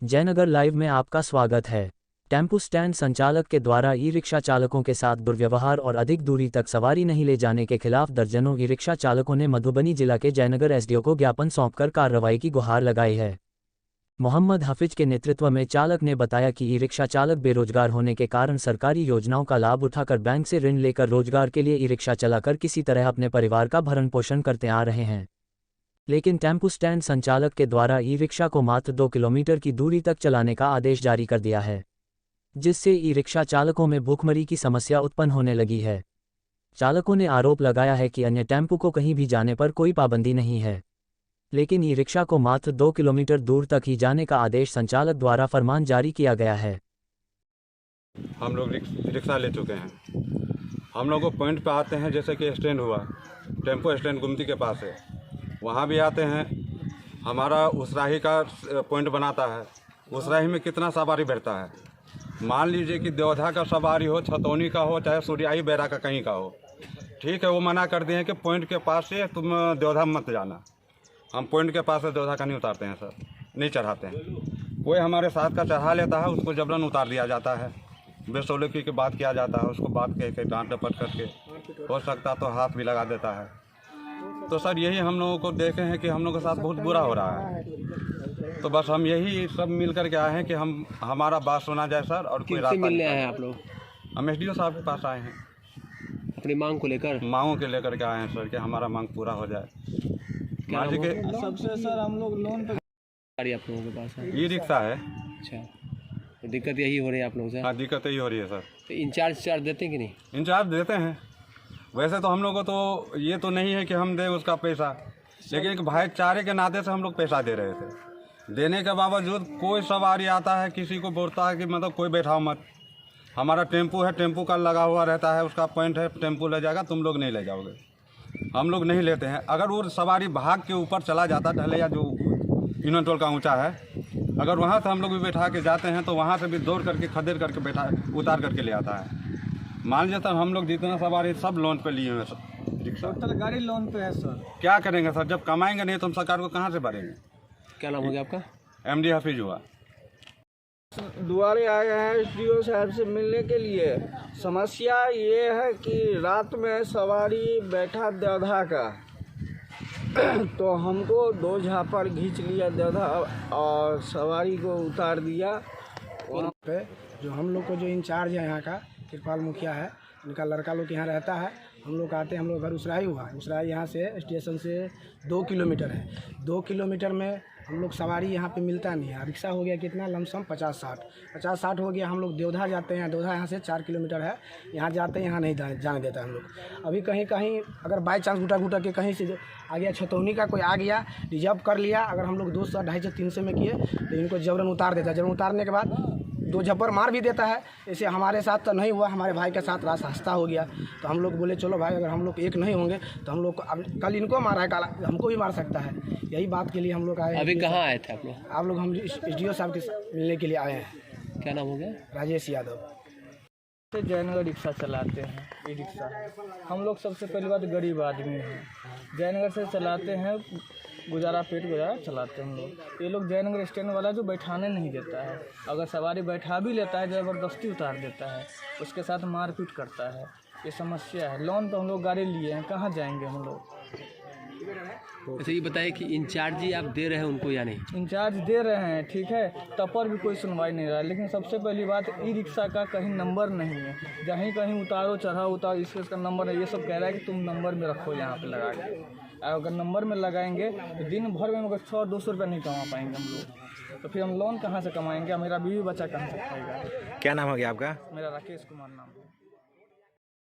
Jaynagar live में आपका स्वागत है। टेम्पो स्टैंड संचालक के द्वारा ई रिक्शा चालकों के साथ दुर्व्यवहार और अधिक दूरी तक सवारी नहीं ले जाने के खिलाफ दर्जनों ई रिक्शा चालकों ने मधुबनी जिला के जयनगर एसडीओ को ज्ञापन सौंपकर कार्रवाई की गुहार लगाई है। मोहम्मद हफीज के नेतृत्व में चालक ने बताया कि ई रिक्शा चालक बेरोजगार होने के कारण सरकारी योजनाओं का लाभ उठाकर बैंक से ऋण लेकर रोजगार के लिए ई रिक्शा चलाकर किसी तरह अपने परिवार का भरण पोषण करते आ रहे हैं, लेकिन टेम्पो स्टैंड संचालक के द्वारा ई रिक्शा को मात्र 2 किलोमीटर की दूरी तक चलाने का आदेश जारी कर दिया है, जिससे ई रिक्शा चालकों में भूखमरी की समस्या उत्पन्न होने लगी है। चालकों ने आरोप लगाया है कि अन्य टेम्पो को कहीं भी जाने पर कोई पाबंदी नहीं है, लेकिन ई रिक्शा को मात्र 2 किलोमीटर दूर तक ही जाने का आदेश संचालक द्वारा फरमान जारी किया गया है। हम लोग रिक्शा ले चुके हैं। हम लोग को पॉइंट पे आते हैं, जैसे कि स्टैंड हुआ, टेम्पो स्टैंड गुमती के पास है, वहाँ भी आते हैं। हमारा उसराही का पॉइंट बनाता है, उसराही में कितना सवारी बैठता है। मान लीजिए कि देवधा का सवारी हो, छतौनी का हो, चाहे सूर्याई बैरा का कहीं का हो, ठीक है, वो मना कर दिए हैं कि पॉइंट के पास से तुम देवधा मत जाना। हम पॉइंट के पास से देवधा का नहीं उतारते हैं सर, नहीं चढ़ाते हैं। कोई हमारे साथ का चढ़ा लेता है, उसको जबरन उतार दिया जाता है, बेसौलकी की बात किया जाता है, उसको बात कह के डांट डपट करके, हो सकता तो हाथ भी लगा देता है। तो सर यही हम लोगों को देखे हैं कि हम लोगों के साथ बहुत बुरा हो रहा है। तो बस हम यही सब मिल कर के आए हैं कि हमारा बात सुना जाए सर। और कोई रास्ता मिलने आए हैं आप लोग? हम एसडीओ साहब के पास आए हैं, अपनी मांग को लेकर लेकर के आए हैं सर कि हमारा मांग पूरा हो जाए। मान लीजिए कि सबसे सर हम लोग लोन पे गाड़ी आप लोगों के पास है? ई रिक्शा है। अच्छा, तो दिक्कत यही हो रही है आप लोगों से? हाँ, दिक्कत यही हो रही है सर। तो इंचार्ज चार्ज देते हैं कि नहीं? इंचार्ज देते हैं। वैसे तो हम लोग को तो ये तो नहीं है कि हम दें उसका पैसा, लेकिन एक भाईचारे के नाते से हम लोग पैसा दे रहे थे। देने के बावजूद कोई सवारी आता है, किसी को बोलता है कि मतलब कोई बैठाओ मत। हमारा टेम्पू है, टेम्पू का लगा हुआ रहता है, उसका पॉइंट है, टेम्पू ले जाएगा, तुम लोग नहीं ले जाओगे। हम लोग नहीं लेते हैं। अगर वो सवारी भाग के ऊपर चला जाता, ढलैया जो यूनियन टोल का ऊँचा है, अगर वहाँ से हम लोग भी बैठा के जाते हैं तो वहाँ से भी दौड़ करके खदेड़ करके बैठा उतार करके ले आता है। मान लीजिए सर, हम लोग जितना सवारी सब लोन पे लिए हुए सर, रिक्शा टोटल गाड़ी लोन पे है सर। क्या करेंगे सर, जब कमाएंगे नहीं तो हम सरकार को कहाँ से भरेंगे। क्या नाम हो गया आपका? एमडी हफीज हुआ। दुआरे आए हैं एसडीओ साहब से मिलने के लिए। समस्या ये है कि रात में सवारी बैठा देवधा का तो हमको 2 झापर खींच लिया देवधा और सवारी को उतार दिया। वहाँ पे जो हम लोग को जो इंचार्ज है यहाँ का, कृपाल मुखिया है, उनका लड़का लोग यहाँ रहता है। हम लोग आते हैं, हम लोग घर उसराही हुआ, उसराही यहाँ से स्टेशन से 2 किलोमीटर है। 2 किलोमीटर में हम लोग सवारी यहाँ पे मिलता नहीं है। रिक्शा हो गया कितना, लमसम 50-60 हो गया। हम लोग देवधा जाते हैं, देवधा यहाँ से 4 किलोमीटर है, यहाँ जाते हैं, यहाँ नहीं जाने देता हम लोग। अभी कहीं अगर बाई चांस घुटा के कहीं से आ गया, छतौनी का कोई आ गया, रिजर्व कर लिया, अगर हम लोग 200, 250, 300 में किए तो इनको जबरन उतार देता है। जबरन उतारने के बाद 2 झप्पर मार भी देता है। ऐसे हमारे साथ तो नहीं हुआ, हमारे भाई के साथ रास्ता हो गया। तो हम लोग बोले चलो भाई, अगर हम लोग एक नहीं होंगे तो हम लोग अब कल इनको मारा है, कल हमको भी मार सकता है। यही बात के लिए हम लोग आए। अभी कहाँ आए थे आप लोग? आप लोग हम एसडीओ साहब के मिलने के लिए आए हैं। क्या नाम हो गया? राजेश यादव। जयनगर रिक्शा चलाते हैं, ई रिक्शा। हम लोग सबसे पहली बात गरीब आदमी हैं, जयनगर से चलाते हैं, पेट गुजारा चलाते हैं हम लोग। ये लोग जयनगर स्टैंड वाला जो बैठाने नहीं देता है, अगर सवारी बैठा भी लेता है ज़बरदस्ती उतार देता है, उसके साथ मारपीट करता है। ये समस्या है। लोन तो हम लोग गाड़ी लिए हैं, कहाँ जाएंगे हम लोग। अच्छा, ये बताइए कि इंचार्ज जी आप दे रहे हैं उनको या नहीं? इंचार्ज दे रहे हैं, ठीक है, तब पर भी कोई सुनवाई नहीं रहा। लेकिन सबसे पहली बात, ई रिक्शा का कहीं नंबर नहीं है, जहीं कहीं उतारो चढ़ाओ इसका नंबर है। ये सब कह रहा है कि तुम नंबर में रखो यहाँ पे लगा के। अगर नंबर में लगाएंगे तो दिन भर में मगर 100-200 रुपये नहीं कमा पाएंगे हम लोग। तो फिर हम लोन कहाँ से कमाएंगे, मेरा बीवी बच्चा कहाँ से खाएगा। क्या नाम हो गया आपका? मेरा राकेश कुमार नाम है।